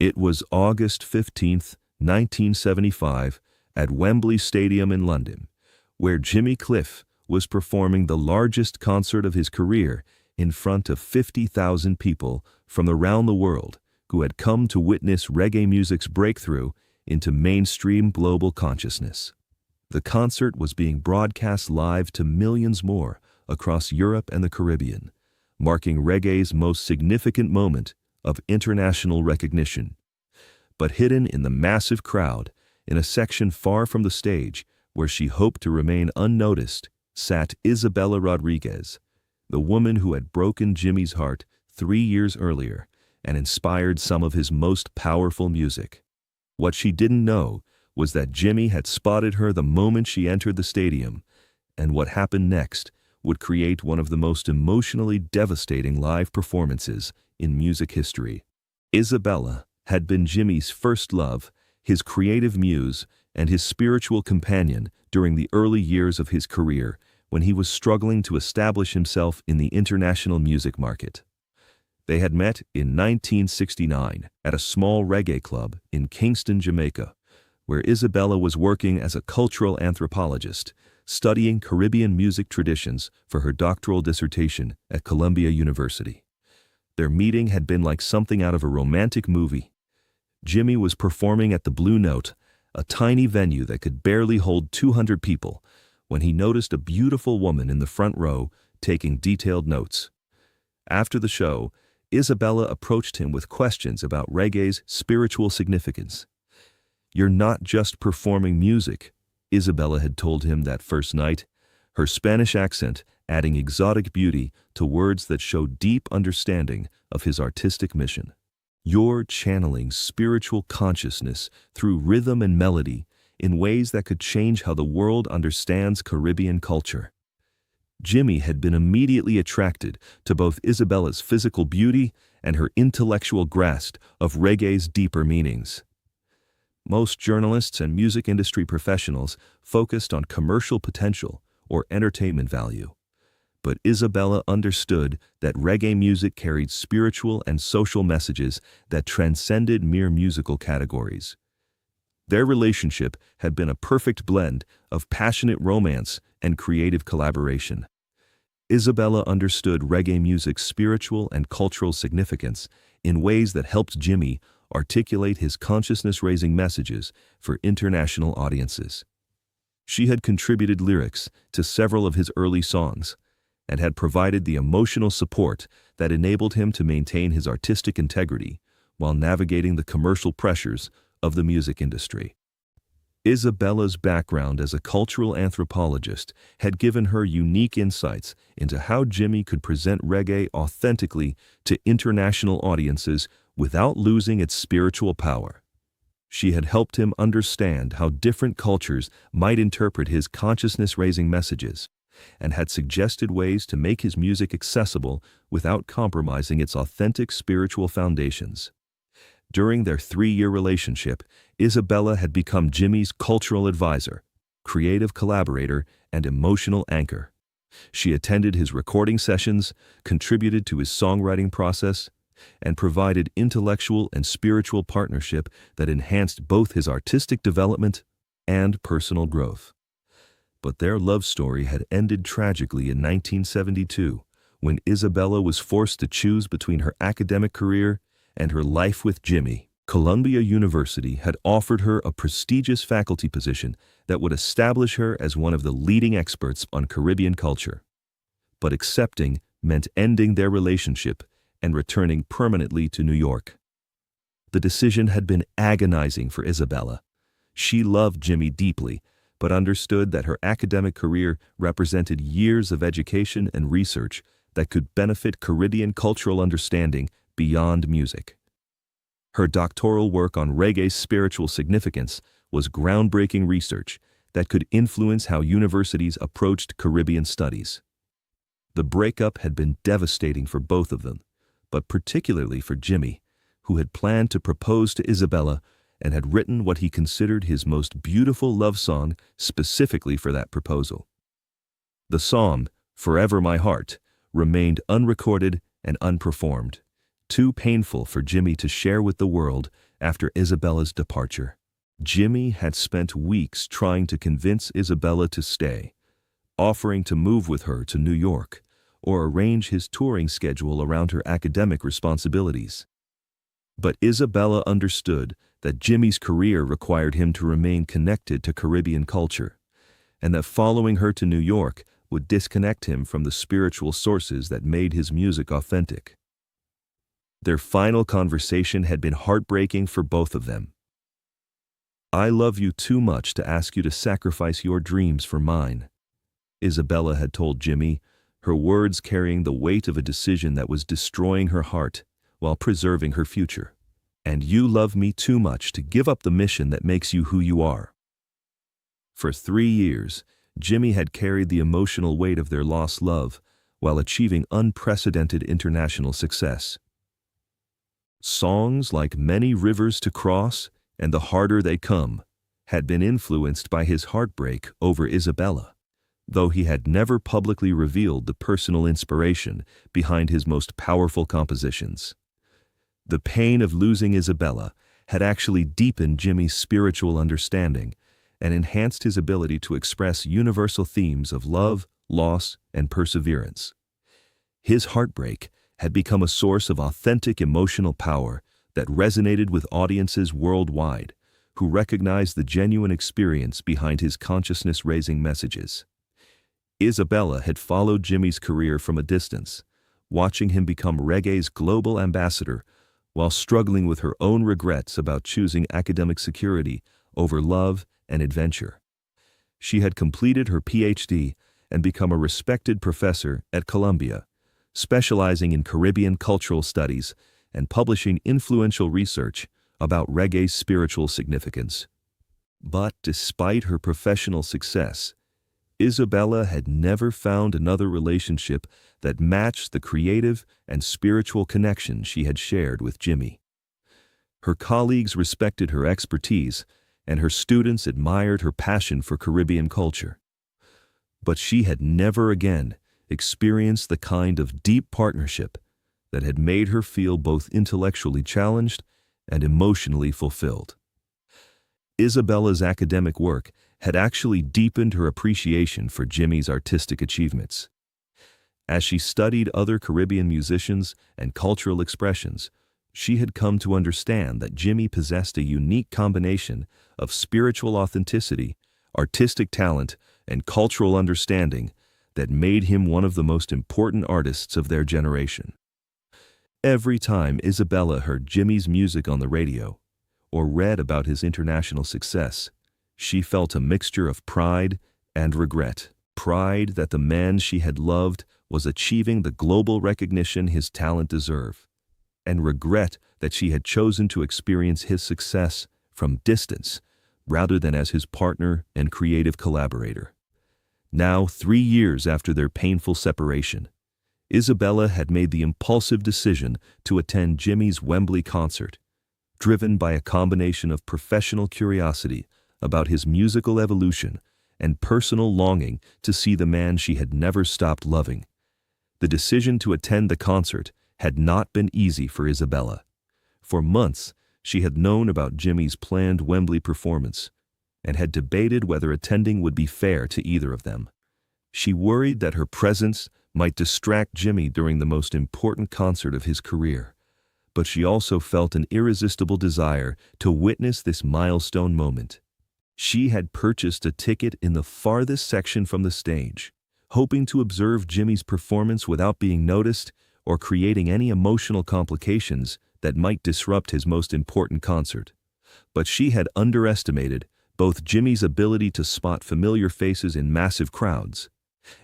It was August 15, 1975, at Wembley Stadium in London, where Jimmy Cliff was performing the largest concert of his career in front of 50,000 people from around the world who had come to witness reggae music's breakthrough into mainstream global consciousness. The concert was being broadcast live to millions more across Europe and the Caribbean, marking reggae's most significant moment of international recognition. But hidden in the massive crowd, in a section far from the stage where she hoped to remain unnoticed, sat Isabella Rodriguez, the woman who had broken Jimmy's heart 3 years earlier and inspired some of his most powerful music. What she didn't know was that Jimmy had spotted her the moment she entered the stadium, and what happened next would create one of the most emotionally devastating live performances in music history. Isabella had been Jimmy's first love, his creative muse, and his spiritual companion during the early years of his career when he was struggling to establish himself in the international music market. They had met in 1969 at a small reggae club in Kingston, Jamaica, where Isabella was working as a cultural anthropologist, studying Caribbean music traditions for her doctoral dissertation at Columbia University. Their meeting had been like something out of a romantic movie. Jimmy was performing at the Blue Note, a tiny venue that could barely hold 200 people, when he noticed a beautiful woman in the front row taking detailed notes. After the show, Isabella approached him with questions about reggae's spiritual significance. "You're not just performing music," Isabella had told him that first night, her Spanish accent adding exotic beauty to words that showed deep understanding of his artistic mission. "You're channeling spiritual consciousness through rhythm and melody in ways that could change how the world understands Caribbean culture." Jimmy had been immediately attracted to both Isabella's physical beauty and her intellectual grasp of reggae's deeper meanings. Most journalists and music industry professionals focused on commercial potential or entertainment value. But Isabella understood that reggae music carried spiritual and social messages that transcended mere musical categories. Their relationship had been a perfect blend of passionate romance and creative collaboration. Isabella understood reggae music's spiritual and cultural significance in ways that helped Jimmy articulate his consciousness-raising messages for international audiences. She had contributed lyrics to several of his early songs and had provided the emotional support that enabled him to maintain his artistic integrity while navigating the commercial pressures of the music industry. Isabella's background as a cultural anthropologist had given her unique insights into how Jimmy could present reggae authentically to international audiences without losing its spiritual power. She had helped him understand how different cultures might interpret his consciousness-raising messages, and had suggested ways to make his music accessible without compromising its authentic spiritual foundations. During their 3-year relationship, Isabella had become Jimmy's cultural advisor, creative collaborator, and emotional anchor. She attended his recording sessions, contributed to his songwriting process, and provided intellectual and spiritual partnership that enhanced both his artistic development and personal growth. But their love story had ended tragically in 1972, when Isabella was forced to choose between her academic career and her life with Jimmy. Columbia University had offered her a prestigious faculty position that would establish her as one of the leading experts on Caribbean culture. But accepting meant ending their relationship and returning permanently to New York. The decision had been agonizing for Isabella. She loved Jimmy deeply, but understood that her academic career represented years of education and research that could benefit Caribbean cultural understanding beyond music. Her doctoral work on reggae's spiritual significance was groundbreaking research that could influence how universities approached Caribbean studies. The breakup had been devastating for both of them, but particularly for Jimmy, who had planned to propose to Isabella and had written what he considered his most beautiful love song specifically for that proposal. The song, "Forever My Heart," remained unrecorded and unperformed, too painful for Jimmy to share with the world after Isabella's departure. Jimmy had spent weeks trying to convince Isabella to stay, offering to move with her to New York or arrange his touring schedule around her academic responsibilities. But Isabella understood that Jimmy's career required him to remain connected to Caribbean culture, and that following her to New York would disconnect him from the spiritual sources that made his music authentic. Their final conversation had been heartbreaking for both of them. "I love you too much to ask you to sacrifice your dreams for mine," Isabella had told Jimmy, her words carrying the weight of a decision that was destroying her heart while preserving her future. "And you love me too much to give up the mission that makes you who you are." For 3 years, Jimmy had carried the emotional weight of their lost love while achieving unprecedented international success. Songs like "Many Rivers to Cross" and "The Harder They Come" had been influenced by his heartbreak over Isabella, though he had never publicly revealed the personal inspiration behind his most powerful compositions. The pain of losing Isabella had actually deepened Jimmy's spiritual understanding and enhanced his ability to express universal themes of love, loss, and perseverance. His heartbreak had become a source of authentic emotional power that resonated with audiences worldwide, who recognized the genuine experience behind his consciousness-raising messages. Isabella had followed Jimmy's career from a distance, watching him become reggae's global ambassador while struggling with her own regrets about choosing academic security over love and adventure. She had completed her PhD and become a respected professor at Columbia, specializing in Caribbean cultural studies and publishing influential research about reggae's spiritual significance. But despite her professional success, Isabella had never found another relationship that matched the creative and spiritual connection she had shared with Jimmy. Her colleagues respected her expertise, and her students admired her passion for Caribbean culture. But she had never again experienced the kind of deep partnership that had made her feel both intellectually challenged and emotionally fulfilled. Isabella's academic work had actually deepened her appreciation for Jimmy's artistic achievements. As she studied other Caribbean musicians and cultural expressions, she had come to understand that Jimmy possessed a unique combination of spiritual authenticity, artistic talent, and cultural understanding that made him one of the most important artists of their generation. Every time Isabella heard Jimmy's music on the radio or read about his international success, she felt a mixture of pride and regret. Pride that the man she had loved was achieving the global recognition his talent deserved, and regret that she had chosen to experience his success from distance rather than as his partner and creative collaborator. Now, 3 years after their painful separation, Isabella had made the impulsive decision to attend Jimmy's Wembley concert, driven by a combination of professional curiosity about his musical evolution and personal longing to see the man she had never stopped loving. The decision to attend the concert had not been easy for Isabella. For months, she had known about Jimmy's planned Wembley performance and had debated whether attending would be fair to either of them. She worried that her presence might distract Jimmy during the most important concert of his career, but she also felt an irresistible desire to witness this milestone moment. She had purchased a ticket in the farthest section from the stage, hoping to observe Jimmy's performance without being noticed or creating any emotional complications that might disrupt his most important concert. But she had underestimated both Jimmy's ability to spot familiar faces in massive crowds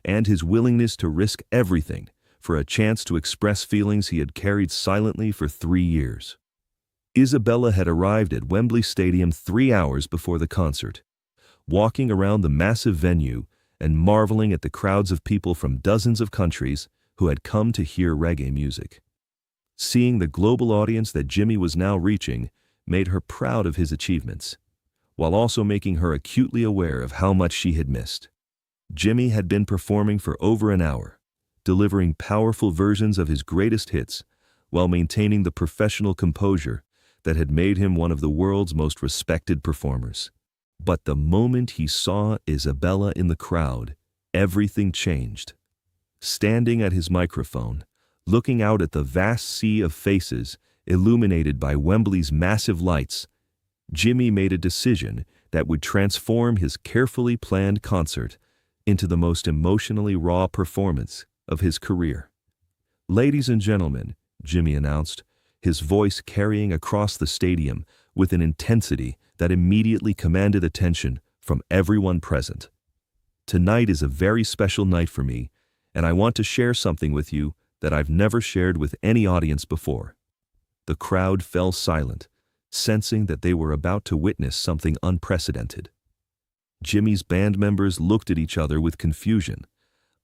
and his willingness to risk everything for a chance to express feelings he had carried silently for 3 years. Isabella had arrived at Wembley Stadium 3 hours before the concert, walking around the massive venue and marveling at the crowds of people from dozens of countries who had come to hear reggae music. Seeing the global audience that Jimmy was now reaching made her proud of his achievements, while also making her acutely aware of how much she had missed. Jimmy had been performing for over an hour, delivering powerful versions of his greatest hits while maintaining the professional composure that had made him one of the world's most respected performers. But the moment he saw Isabella in the crowd, everything changed. Standing at his microphone, looking out at the vast sea of faces illuminated by Wembley's massive lights, Jimmy made a decision that would transform his carefully planned concert into the most emotionally raw performance of his career. "Ladies and gentlemen," Jimmy announced, his voice carrying across the stadium with an intensity that immediately commanded attention from everyone present. "Tonight is a very special night for me, and I want to share something with you that I've never shared with any audience before." The crowd fell silent, sensing that they were about to witness something unprecedented. Jimmy's band members looked at each other with confusion,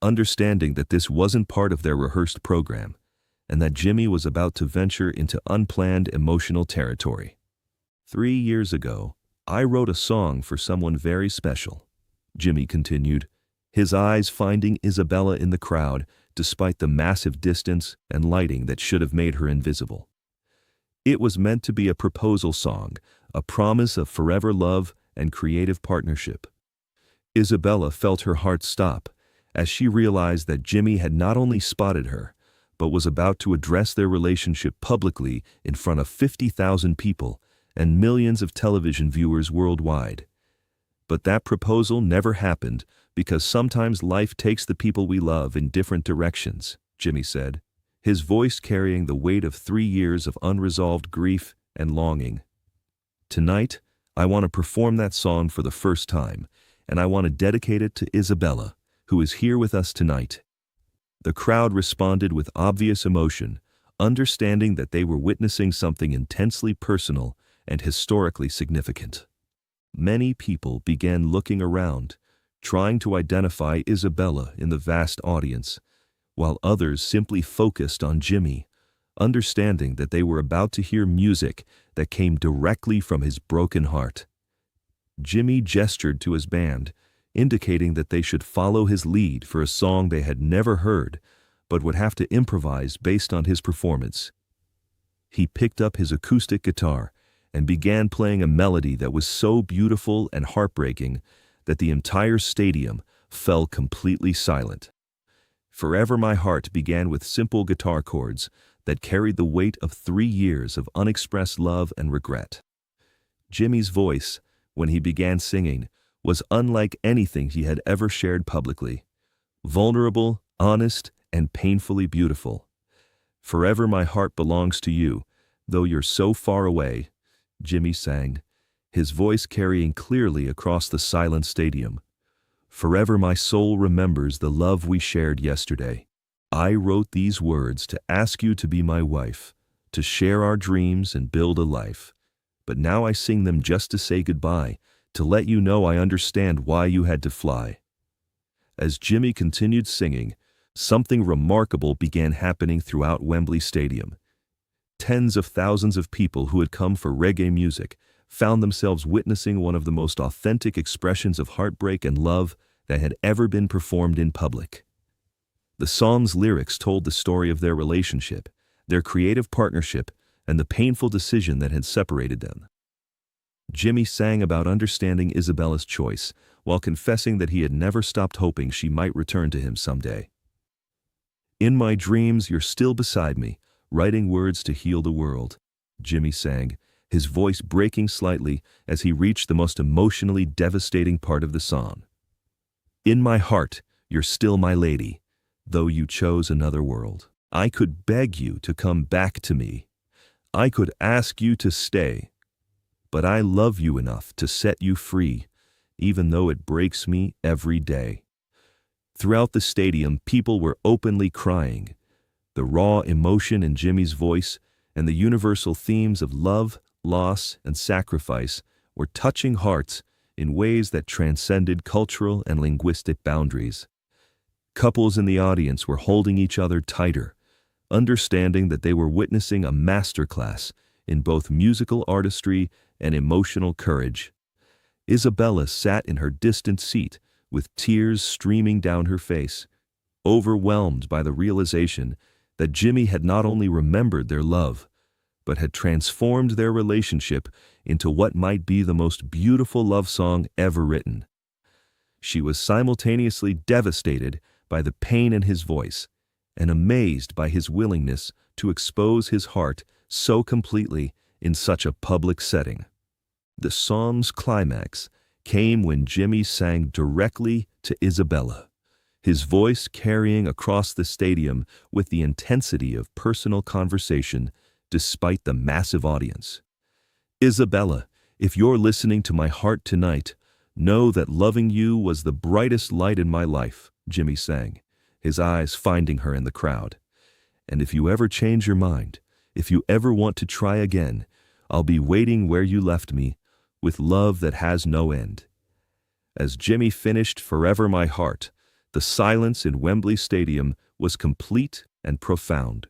understanding that this wasn't part of their rehearsed program, and that Jimmy was about to venture into unplanned emotional territory. "3 years ago, I wrote a song for someone very special," Jimmy continued, his eyes finding Isabella in the crowd despite the massive distance and lighting that should have made her invisible. It was meant to be a proposal song, a promise of forever love and creative partnership. Isabella felt her heart stop as she realized that Jimmy had not only spotted her, but was about to address their relationship publicly in front of 50,000 people and millions of television viewers worldwide. But that proposal never happened because sometimes life takes the people we love in different directions, Jimmy said, his voice carrying the weight of 3 years of unresolved grief and longing. "Tonight, I want to perform that song for the first time, and I want to dedicate it to Isabella, who is here with us tonight." The crowd responded with obvious emotion, understanding that they were witnessing something intensely personal and historically significant. Many people began looking around, trying to identify Isabella in the vast audience, while others simply focused on Jimmy, understanding that they were about to hear music that came directly from his broken heart. Jimmy gestured to his band, indicating that they should follow his lead for a song they had never heard, but would have to improvise based on his performance. He picked up his acoustic guitar and began playing a melody that was so beautiful and heartbreaking that the entire stadium fell completely silent. "Forever My Heart" began with simple guitar chords that carried the weight of 3 years of unexpressed love and regret. Jimmy's voice, when he began singing, was unlike anything he had ever shared publicly. Vulnerable, honest, and painfully beautiful. "Forever my heart belongs to you, though you're so far away," Jimmy sang, his voice carrying clearly across the silent stadium. "Forever my soul remembers the love we shared yesterday. I wrote these words to ask you to be my wife, to share our dreams and build a life. But now I sing them just to say goodbye, to let you know I understand why you had to fly." As Jimmy continued singing, something remarkable began happening throughout Wembley Stadium. Tens of thousands of people who had come for reggae music found themselves witnessing one of the most authentic expressions of heartbreak and love that had ever been performed in public. The song's lyrics told the story of their relationship, their creative partnership, and the painful decision that had separated them. Jimmy sang about understanding Isabella's choice, while confessing that he had never stopped hoping she might return to him someday. "In my dreams, you're still beside me, writing words to heal the world," Jimmy sang, his voice breaking slightly as he reached the most emotionally devastating part of the song. "In my heart, you're still my lady, though you chose another world. I could beg you to come back to me. I could ask you to stay. But I love you enough to set you free, even though it breaks me every day." Throughout the stadium, people were openly crying. The raw emotion in Jimmy's voice and the universal themes of love, loss, and sacrifice were touching hearts in ways that transcended cultural and linguistic boundaries. Couples in the audience were holding each other tighter, understanding that they were witnessing a masterclass in both musical artistry and emotional courage. Isabella sat in her distant seat with tears streaming down her face, overwhelmed by the realization that Jimmy had not only remembered their love, but had transformed their relationship into what might be the most beautiful love song ever written. She was simultaneously devastated by the pain in his voice and amazed by his willingness to expose his heart so completely in such a public setting. The song's climax came when Jimmy sang directly to Isabella, his voice carrying across the stadium with the intensity of personal conversation despite the massive audience. Isabella, if you're listening to my heart tonight, know that loving you was the brightest light in my life, Jimmy sang, his eyes finding her in the crowd. And if you ever change your mind, if you ever want to try again, I'll be waiting where you left me, with love that has no end. As Jimmy finished Forever My Heart, the silence in Wembley Stadium was complete and profound.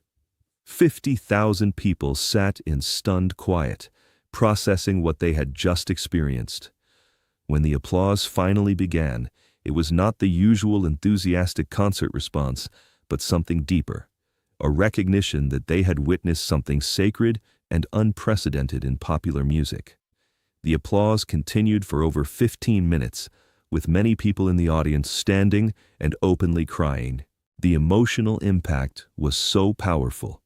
50,000 people sat in stunned quiet, processing what they had just experienced. When the applause finally began, it was not the usual enthusiastic concert response, but something deeper, a recognition that they had witnessed something sacred and unprecedented in popular music. The applause continued for over 15 minutes, with many people in the audience standing and openly crying. The emotional impact was so powerful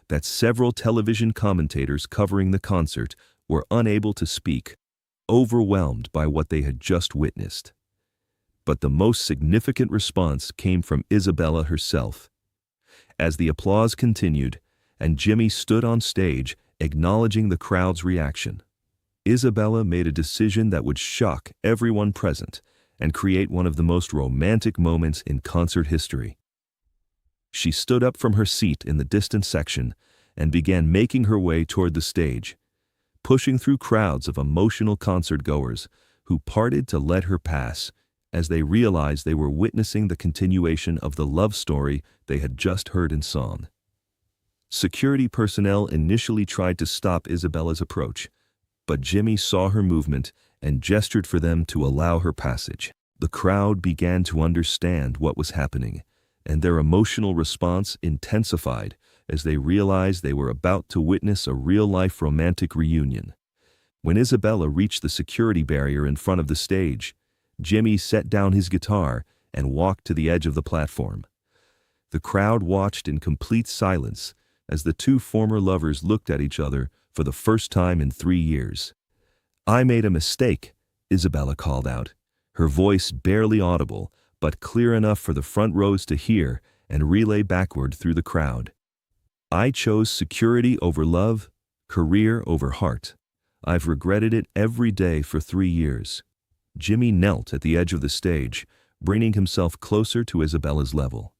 that several television commentators covering the concert were unable to speak, overwhelmed by what they had just witnessed. But the most significant response came from Isabella herself. As the applause continued, and Jimmy stood on stage acknowledging the crowd's reaction, Isabella made a decision that would shock everyone present and create one of the most romantic moments in concert history. She stood up from her seat in the distant section and began making her way toward the stage, pushing through crowds of emotional concert-goers who parted to let her pass as they realized they were witnessing the continuation of the love story they had just heard in song. Security personnel initially tried to stop Isabella's approach, but Jimmy saw her movement and gestured for them to allow her passage. The crowd began to understand what was happening, and their emotional response intensified as they realized they were about to witness a real-life romantic reunion. When Isabella reached the security barrier in front of the stage, Jimmy set down his guitar and walked to the edge of the platform. The crowd watched in complete silence as the two former lovers looked at each other for the first time in 3 years. "I made a mistake," Isabella called out, her voice barely audible but clear enough for the front rows to hear and relay backward through the crowd. "I chose security over love, career over heart. I've regretted it every day for 3 years." Jimmy knelt at the edge of the stage, bringing himself closer to Isabella's level.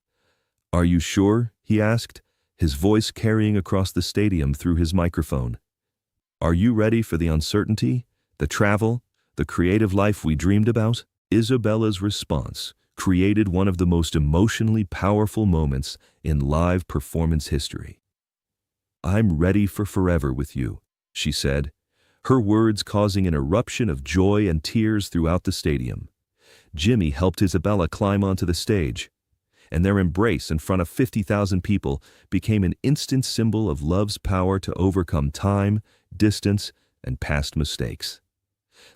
"Are you sure?" he asked, his voice carrying across the stadium through his microphone. "Are you ready for the uncertainty, the travel, the creative life we dreamed about?" Isabella's response created one of the most emotionally powerful moments in live performance history. "I'm ready for forever with you," she said, her words causing an eruption of joy and tears throughout the stadium. Jimmy helped Isabella climb onto the stage, and their embrace in front of 50,000 people became an instant symbol of love's power to overcome time, distance, and past mistakes.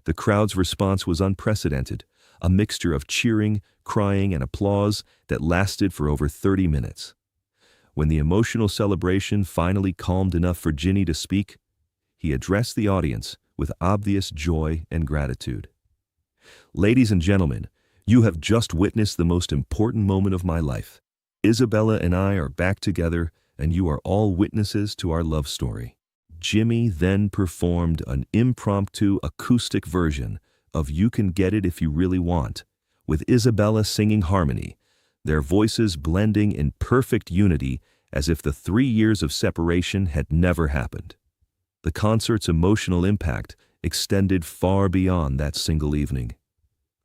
The crowd's response was unprecedented, a mixture of cheering, crying, and applause that lasted for over 30 minutes. When the emotional celebration finally calmed enough for Jimmy to speak, he addressed the audience with obvious joy and gratitude. "Ladies and gentlemen, you have just witnessed the most important moment of my life. Isabella and I are back together, and you are all witnesses to our love story." Jimmy then performed an impromptu acoustic version of "You Can Get It If You Really Want," with Isabella singing harmony, their voices blending in perfect unity as if the 3 years of separation had never happened. The concert's emotional impact extended far beyond that single evening.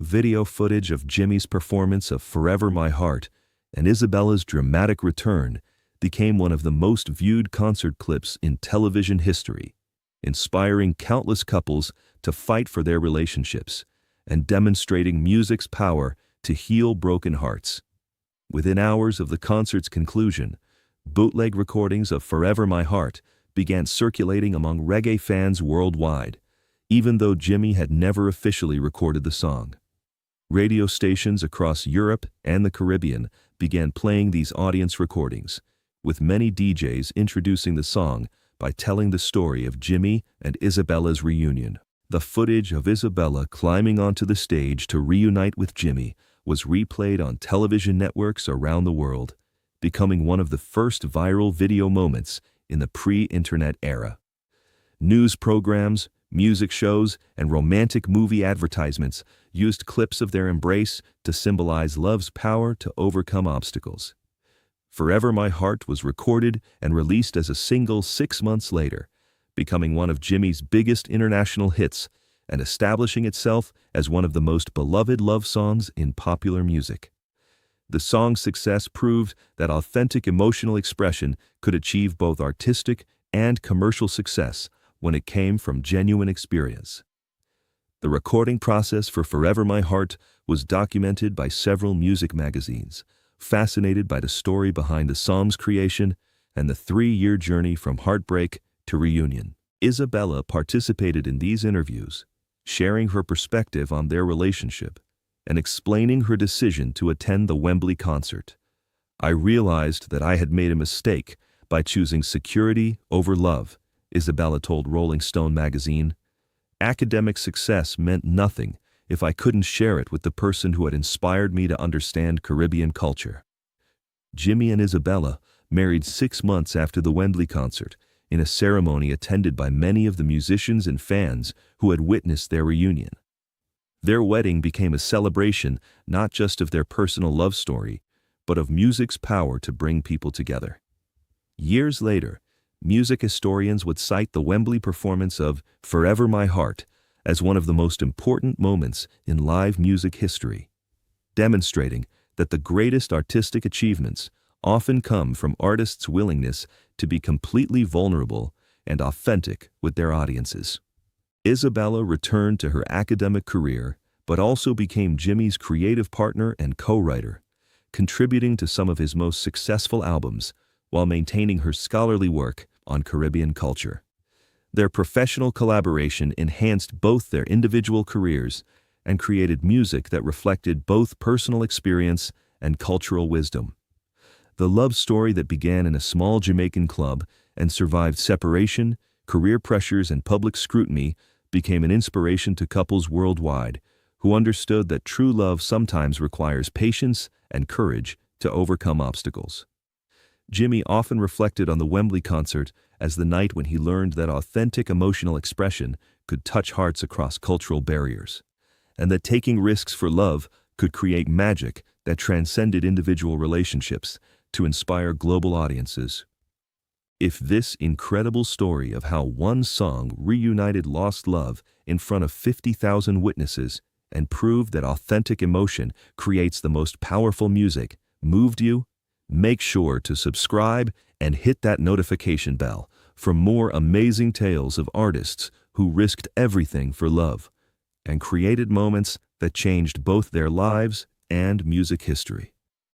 Video footage of Jimmy's performance of Forever My Heart and Isabella's dramatic return became one of the most viewed concert clips in television history, inspiring countless couples to fight for their relationships and demonstrating music's power to heal broken hearts. Within hours of the concert's conclusion, bootleg recordings of Forever My Heart began circulating among reggae fans worldwide, even though Jimmy had never officially recorded the song. Radio stations across Europe and the Caribbean began playing these audience recordings, with many DJs introducing the song by telling the story of Jimmy and Isabella's reunion. The footage of Isabella climbing onto the stage to reunite with Jimmy was replayed on television networks around the world, becoming one of the first viral video moments in the pre-internet era. News programs, music shows, and romantic movie advertisements used clips of their embrace to symbolize love's power to overcome obstacles. Forever My Heart was recorded and released as a single 6 months later, becoming one of Jimmy's biggest international hits and establishing itself as one of the most beloved love songs in popular music. The song's success proved that authentic emotional expression could achieve both artistic and commercial success when it came from genuine experience. The recording process for Forever My Heart was documented by several music magazines, fascinated by the story behind the song's creation and the 3-year journey from heartbreak to reunion. Isabella participated in these interviews, sharing her perspective on their relationship and explaining her decision to attend the Wembley concert. "I realized that I had made a mistake by choosing security over love," Isabella told Rolling Stone magazine. "Academic success meant nothing if I couldn't share it with the person who had inspired me to understand Caribbean culture." Jimmy and Isabella married 6 months after the Wembley concert, in a ceremony attended by many of the musicians and fans who had witnessed their reunion. Their wedding became a celebration not just of their personal love story, but of music's power to bring people together. Years later, music historians would cite the Wembley performance of Forever My Heart as one of the most important moments in live music history, demonstrating that the greatest artistic achievements often come from artists' willingness to be completely vulnerable and authentic with their audiences. Isabella returned to her academic career, but also became Jimmy's creative partner and co-writer, contributing to some of his most successful albums while maintaining her scholarly work on Caribbean culture. Their professional collaboration enhanced both their individual careers and created music that reflected both personal experience and cultural wisdom. The love story that began in a small Jamaican club and survived separation, career pressures, and public scrutiny became an inspiration to couples worldwide who understood that true love sometimes requires patience and courage to overcome obstacles. Jimmy often reflected on the Wembley concert as the night when he learned that authentic emotional expression could touch hearts across cultural barriers, and that taking risks for love could create magic that transcended individual relationships to inspire global audiences. If this incredible story of how one song reunited lost love in front of 50,000 witnesses and proved that authentic emotion creates the most powerful music moved you, make sure to subscribe and hit that notification bell for more amazing tales of artists who risked everything for love and created moments that changed both their lives and music history.